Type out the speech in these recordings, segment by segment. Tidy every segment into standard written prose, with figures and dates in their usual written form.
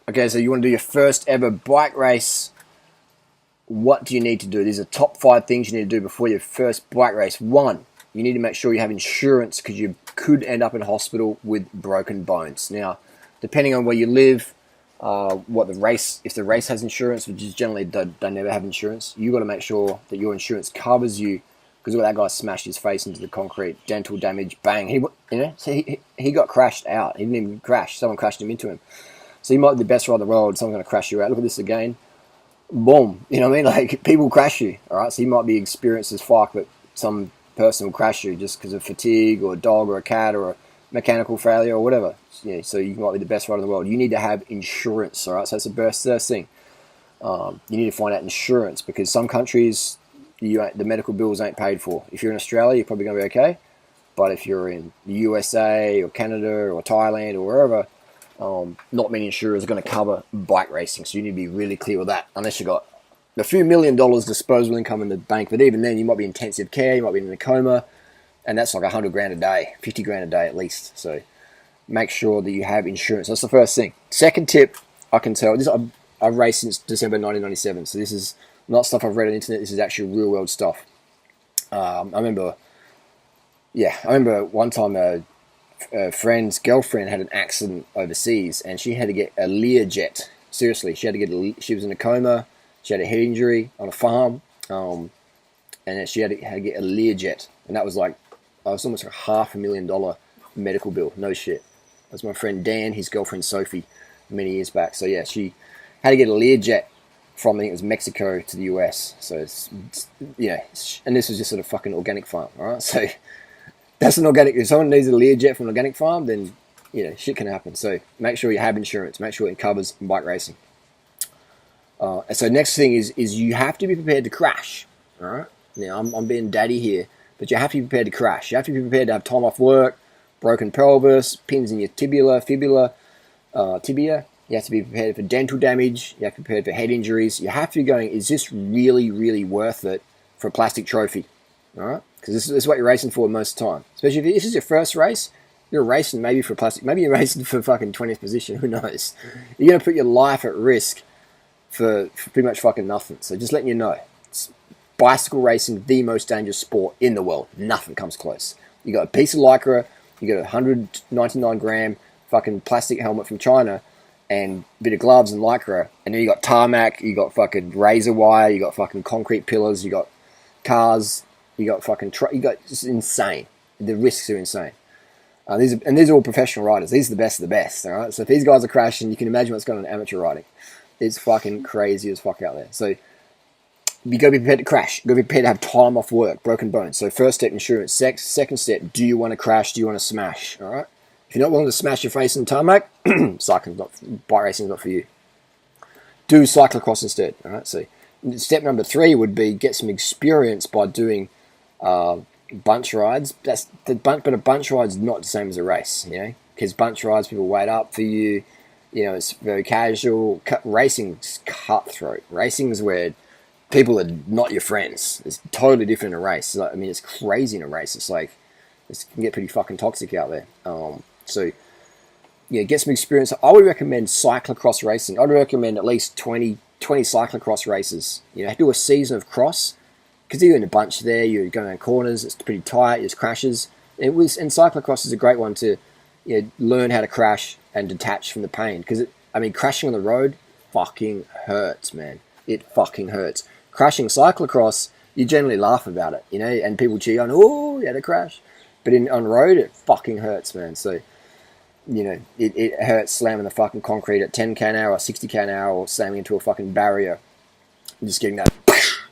Okay, so you want to do your first ever bike race. What do you need to do? These are top 5 things you need to do before your first bike race. 1, you need to make sure you have insurance because you could end up in hospital with broken bones. Now, depending on where you live, what the race, if the race has insurance, which is generally they never have insurance, you got to make sure that your insurance covers you. Because that guy smashed his face into the concrete, dental damage, bang. So he got crashed out. He didn't even crash. Someone crashed him into him. So you might be the best rider in the world. Someone's going to crash you out. Look at this again. Boom. You know what I mean? Like, people crash you. All right. So you might be experienced as fuck, but some person will crash you just because of fatigue or a dog or a cat or a mechanical failure or whatever. So you might be the best rider in the world. You need to have insurance. All right. So that's the first thing. You need to find out insurance because some countries, the medical bills ain't paid for. If you're in Australia, you're probably going to be okay. But if you're in the USA or Canada or Thailand or wherever, not many insurers are going to cover bike racing. So you need to be really clear with that. Unless you've got a few $1 million disposable income in the bank. But even then, you might be intensive care, you might be in a coma. And that's like $100,000 a day, $50,000 a day at least. So make sure that you have insurance. That's the first thing. Second tip, I can tell. I've raced since December 1997. So this is not stuff I've read on the internet. This is actually real world stuff. I remember one time a friend's girlfriend had an accident overseas, and she had to get a Learjet. Seriously, she was in a coma. She had a head injury on a farm, and then she had to get a Learjet, and that was almost like $500,000 medical bill. No shit. That's my friend Dan, his girlfriend Sophie, many years back. So yeah, she had to get a Learjet from, I think it was Mexico to the US. So it's and this was just at a fucking organic farm, all right? So that's an organic. If someone needs a Learjet from an organic farm, then shit can happen. So make sure you have insurance. Make sure it covers bike racing. And so next thing is you have to be prepared to crash. All right. Now I'm being daddy here, but you have to be prepared to crash. You have to be prepared to have time off work, broken pelvis, pins in your tibia. You have to be prepared for dental damage. You have to be prepared for head injuries. You have to be going, is this really, really worth it for a plastic trophy? All right? Because this is what you're racing for most of the time. Especially if this is your first race, you're racing maybe for plastic. Maybe you're racing for fucking 20th position. Who knows? You're going to put your life at risk for pretty much fucking nothing. So just letting you know. It's bicycle racing, the most dangerous sport in the world. Nothing comes close. You got a piece of Lycra. You got a 199 gram fucking plastic helmet from China, and a bit of gloves and Lycra, and then you got tarmac, you got fucking razor wire, you got fucking concrete pillars, you got cars, you got fucking you got just insane. The risks are insane. These are all professional riders. These are the best of the best. All right, so if these guys are crashing, you can imagine what's going on in amateur riding. It's fucking crazy as fuck out there. So you got to be prepared to crash. You got to be prepared to have time off work, broken bones. So first step, insurance. Second step, do you want to crash? Do you want to smash? All right. If you're not willing to smash your face in the tarmac, bike racing is not for you. Do cyclocross instead. All right. So step number 3 would be get some experience by doing bunch rides. But a bunch ride is not the same as a race, because bunch rides, people wait up for you. It's very casual. Racing's cutthroat. Racing is where people are not your friends. It's totally different in a race. It's crazy in a race. It can get pretty fucking toxic out there. So get some experience. I would recommend cyclocross racing. I'd recommend at least 20 cyclocross races. Do a season of cross, because you're in a bunch there, you're going around corners, it's pretty tight, there's crashes. And cyclocross is a great one to learn how to crash and detach from the pain. Because crashing on the road fucking hurts, man. It fucking hurts. Crashing cyclocross, you generally laugh about it, and people cheer on, oh, you had a crash. But on road, it fucking hurts, man. So, it hurts slamming the fucking concrete at 10k an hour or 60k an hour, or slamming into a fucking barrier. And just getting that,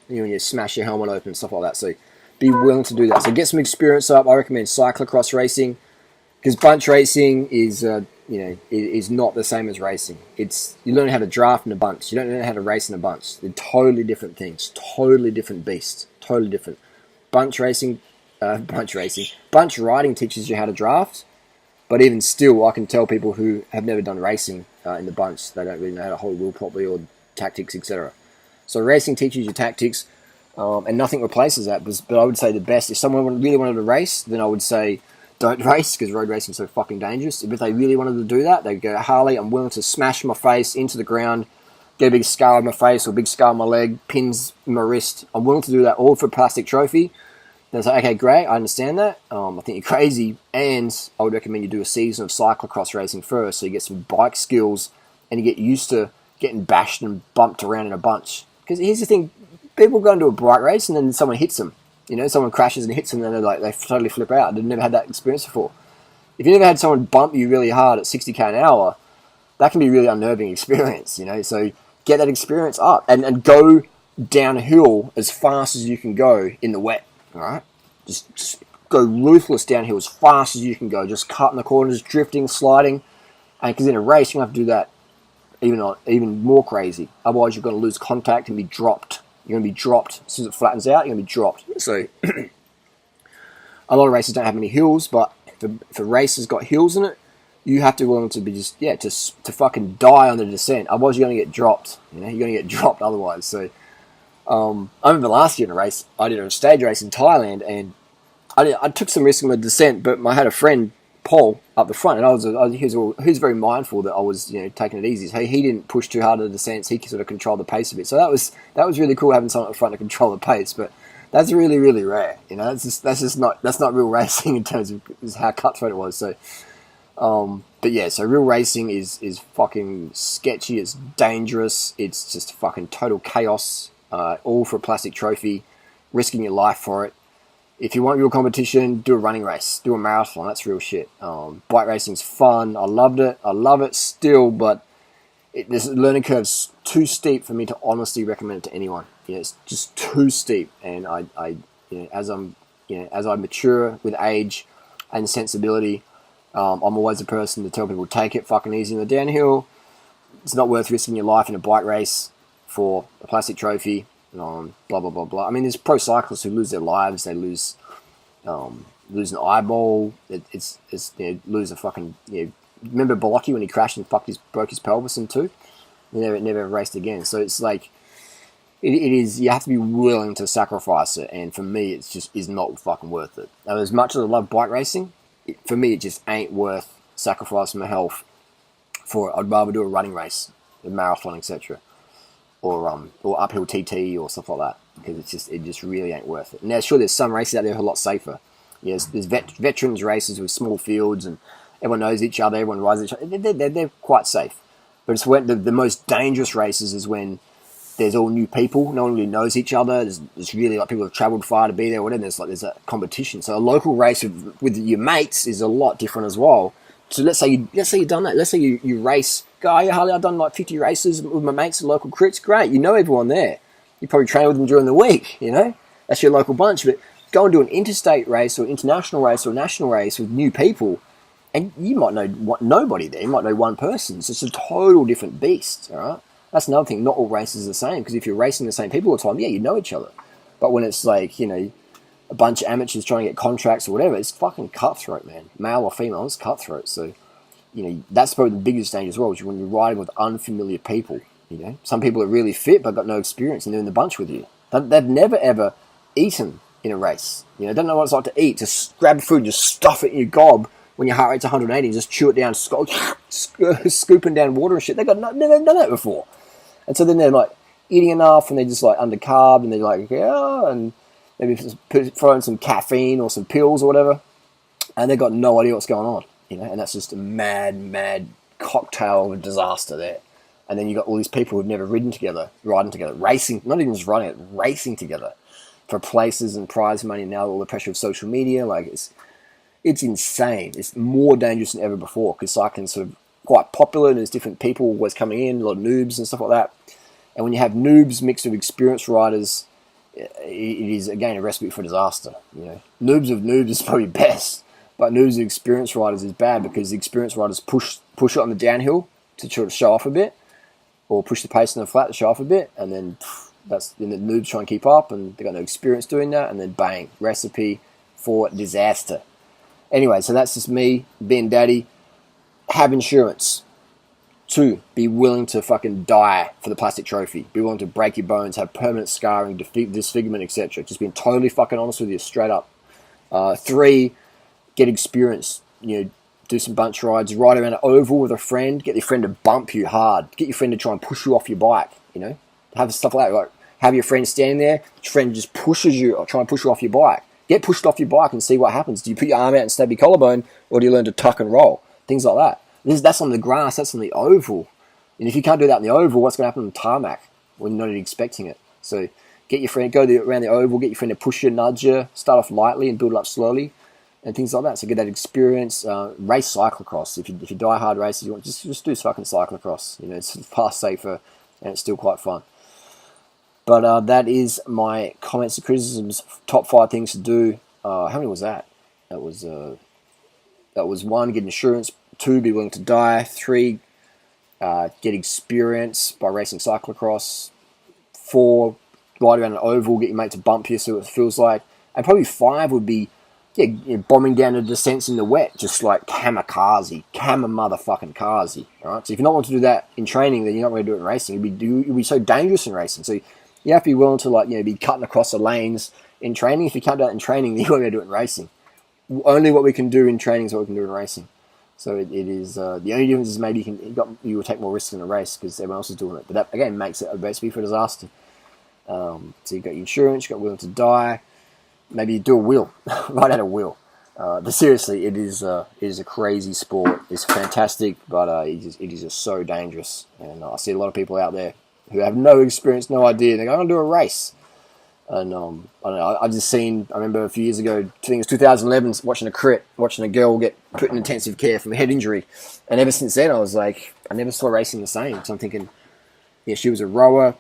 when you smash your helmet open and stuff like that. So be willing to do that. So get some experience up. I recommend cyclocross racing, because bunch racing is not the same as racing. You learn how to draft in a bunch. You don't learn how to race in a bunch. They're totally different things. Totally different beasts. Totally different. Bunch riding teaches you how to draft, but even still, I can tell people who have never done racing in the bunch, they don't really know how to hold wheel properly or tactics, etc. So racing teaches you tactics, and nothing replaces that. But I would say the best, if someone really wanted to race, then I would say don't race because road racing is so fucking dangerous. If they really wanted to do that, they'd go, Harley, I'm willing to smash my face into the ground, get a big scar on my face or a big scar on my leg, pins in my wrist. I'm willing to do that all for a plastic trophy. Then it's like, okay, great, I understand that. I think you're crazy, and I would recommend you do a season of cyclocross racing first so you get some bike skills and you get used to getting bashed and bumped around in a bunch. Because here's the thing, people go into a bike race and then someone hits them. You know, someone crashes and hits them and they totally flip out. They've never had that experience before. If you never had someone bump you really hard at 60k an hour, that can be a really unnerving experience, you know. So get that experience up and go downhill as fast as you can go in the wet, all right? Just go ruthless downhill as fast as you can go, just cutting the corners, drifting, sliding. And because in a race, you have to do that even more crazy. Otherwise, you're going to lose contact and be dropped. You're going to be dropped. As soon as it flattens out, you're going to be dropped. So a lot of races don't have many hills, but if a race has got hills in it, you have to be willing to be to fucking die on the descent. Otherwise, you're going to get dropped. You know, you're going to get dropped otherwise. So I remember last year in a race, I did a stage race in Thailand, and I took some risk on the descent, but I had a friend, Paul, up the front, and he was very mindful that I was, you know, taking it easy. So he didn't push too hard at the descents. He sort of controlled the pace a bit. So that was really cool having someone up front to control the pace. But that's really, really rare. You know, that's not real racing in terms of how cutthroat it was. So, but yeah, so real racing is fucking sketchy. It's dangerous. It's just fucking total chaos. All for a plastic trophy, risking your life for it. If you want real competition, do a running race, do a marathon. That's real shit. Bike racing's fun. I loved it. I love it still, but this learning curve's too steep for me to honestly recommend it to anyone. You know, it's just too steep. And as I mature with age and sensibility, I'm always a person to tell people take it fucking easy in the downhill. It's not worth risking your life in a bike race for a plastic trophy. Blah blah blah blah. I mean, there's pro cyclists who lose their lives. They lose an eyeball. It's lose a fucking. You know, remember Bolocki when he crashed and broke his pelvis in two? He never raced again. So it's like it is. You have to be willing to sacrifice it. And for me, it's just is not fucking worth it. And as much as I love bike racing, for me, it just ain't worth sacrificing my health for it. I'd rather do a running race, a marathon, etc. Or uphill TT or stuff like that, because it just really ain't worth it. Now, sure, there's some races out there who are a lot safer. Yes, there's veterans races with small fields and everyone knows each other, everyone rides each other. They're quite safe. But it's when the most dangerous races is when there's all new people, no one really knows each other. There's really like people have travelled far to be there, or whatever. There's a competition. So a local race with your mates is a lot different as well. So let's say you've done that. Let's say you race. Go, yeah, Harley, I've done like 50 races with my mates and local crits. Great, you know everyone there. You probably train with them during the week, you know? That's your local bunch. But go and do an interstate race or international race or national race with new people, and you might know nobody there. You might know one person. So it's a total different beast, all right? That's another thing. Not all races are the same, because if you're racing the same people all the time, yeah, you know each other. But when it's like, you know, a bunch of amateurs trying to get contracts or whatever, it's fucking cutthroat, man. Male or female, it's cutthroat. So, you know, that's probably the biggest danger as well, is when you're riding with unfamiliar people. You know, some people are really fit but got no experience, and they're in the bunch with you. They've never ever eaten in a race. You know, don't know what it's like to eat. Just grab food and just stuff it in your gob when your heart rate's 180, and just chew it down, scooping down water and shit. Never done that before, and so then they're like eating enough, and they're just like under carb, and they're like, yeah, and maybe throw in some caffeine or some pills or whatever, and they've got no idea what's going on. You know, and that's just a mad cocktail of disaster there. And then you got all these people who've never riding together, racing, not even just riding it, racing together for places and prize money. Now all the pressure of social media, like it's insane. It's more dangerous than ever before, because cycling's sort of quite popular, and there's different people always coming in, a lot of noobs and stuff like that. And when you have noobs mixed with experienced riders, it is again a recipe for disaster. You know, noobs of noobs is probably best. But news of experienced riders is bad, because the experienced riders push it on the downhill to sort of show off a bit, or push the pace on the flat to show off a bit, and then the noobs try and keep up, and they've got no experience doing that, and then bang, recipe for disaster. Anyway, so that's just me being daddy. Have insurance. 2, be willing to fucking die for the plastic trophy. Be willing to break your bones, have permanent scarring, disfigurement, etc. Just being totally fucking honest with you, straight up. 3, get experience. Do some bunch rides, ride around an oval with a friend, get your friend to bump you hard, get your friend to try and push you off your bike, have stuff like that, like have your friend standing there, your friend just pushes you or try and push you off your bike. Get pushed off your bike and see what happens. Do you put your arm out and stab your collarbone, or do you learn to tuck and roll? Things like that. That's on the grass, that's on the oval. And if you can't do that in the oval, what's going to happen on the tarmac when you're not expecting it? So get your friend, around the oval, get your friend to push you, nudge you, start off lightly and build it up slowly, and things like that. So get that experience. Race cyclocross. If you die hard races, you want just do fucking cyclocross. It's far safer and it's still quite fun. But that is my comments and criticisms. Top 5 things to do. How many was that? That was 1, get insurance. 2, be willing to die. 3, get experience by racing cyclocross. 4, ride around an oval, get your mate to bump you, see what it feels like. And probably 5 would be bombing down the descents in the wet, just like kamikaze, motherfucking kazi. Right? So if you're not wanting to do that in training, then you're not going to do it in racing. You'll be so dangerous in racing. So you have to be willing to be cutting across the lanes in training. If you can't do that in training, then you won't be able to do it in racing. Only what we can do in training is what we can do in racing. So it is the only difference is maybe you will take more risks in a race because everyone else is doing it. But that again makes it a recipe for disaster. So you've got your insurance, you've got willing to die. Maybe you do a wheel, right out a wheel. But seriously, it is a crazy sport. It's fantastic, but it is just so dangerous. And I see a lot of people out there who have no experience, no idea. They go, I'm going to do a race. And I don't know, I remember a few years ago, I think it was 2011, watching a girl get put in intensive care from a head injury. And ever since then, I was like, I never saw racing the same. So I'm thinking, she was a rower,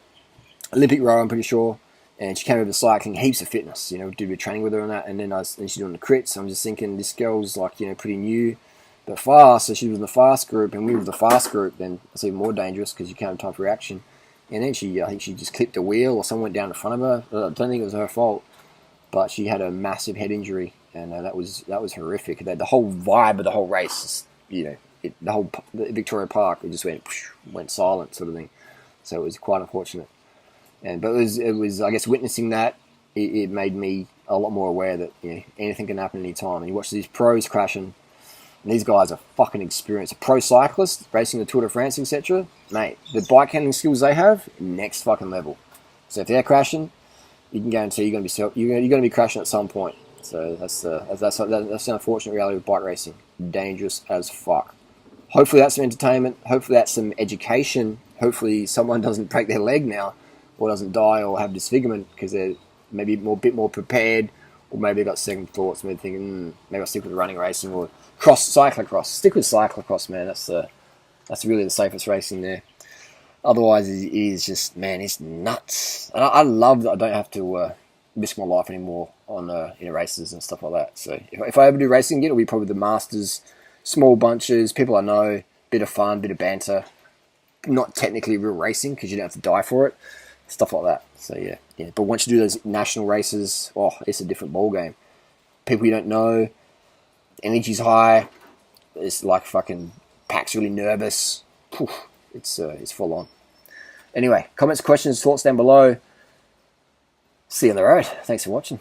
Olympic rower, I'm pretty sure. And she came over cycling, heaps of fitness, do a bit of training with her and that. And then she's doing the crits. So I'm just thinking, this girl's pretty new, but fast. So she was in the fast group, and we were the fast group. Then it's even more dangerous because you can't have time for reaction. And then I think she just clipped a wheel, or someone went down in front of her. I don't think it was her fault, but she had a massive head injury, and that was horrific. The whole vibe of the whole race, the whole Victoria Park, it just went silent, sort of thing. So it was quite unfortunate. But it was I guess witnessing that, it made me a lot more aware that anything can happen any time. And you watch these pros crashing. And these guys are fucking experienced. Pro cyclists racing the Tour de France, etc. Mate, the bike handling skills they have, next fucking level. So if they're crashing, you can guarantee you're going to be crashing at some point. So that's the unfortunate reality of bike racing. Dangerous as fuck. Hopefully that's some entertainment. Hopefully that's some education. Hopefully someone doesn't break their leg now, or doesn't die or have disfigurement because they're maybe a bit more prepared, or maybe they've got second thoughts, maybe thinking, maybe I'll stick with running racing or cyclocross. Stick with cyclocross, man. That's really the safest racing there. Otherwise, it is just, man, it's nuts. And I love that I don't have to risk my life anymore on races and stuff like that. So if I ever do racing again, it'll be probably the Masters, small bunches, people I know, bit of fun, bit of banter. Not technically real racing because you don't have to die for it. Stuff like that. So yeah. But once you do those national races, it's a different ball game. People you don't know, energy's high. It's like fucking pack's really nervous. It's full on. Anyway, comments, questions, thoughts down below. See you on the road. Thanks for watching.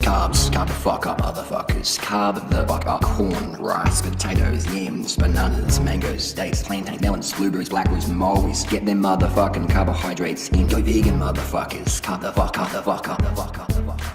Carbs, carb the fuck up, motherfuckers. Carb the fuck up. Corn, rice, potatoes, yams, bananas, mangoes, dates, plantain, melons, blueberries, blackberries, mulberries. Get them motherfucking carbohydrates in. Go vegan, motherfuckers. Carb the fuck up, the fuck up, the fuck up, the fuck up.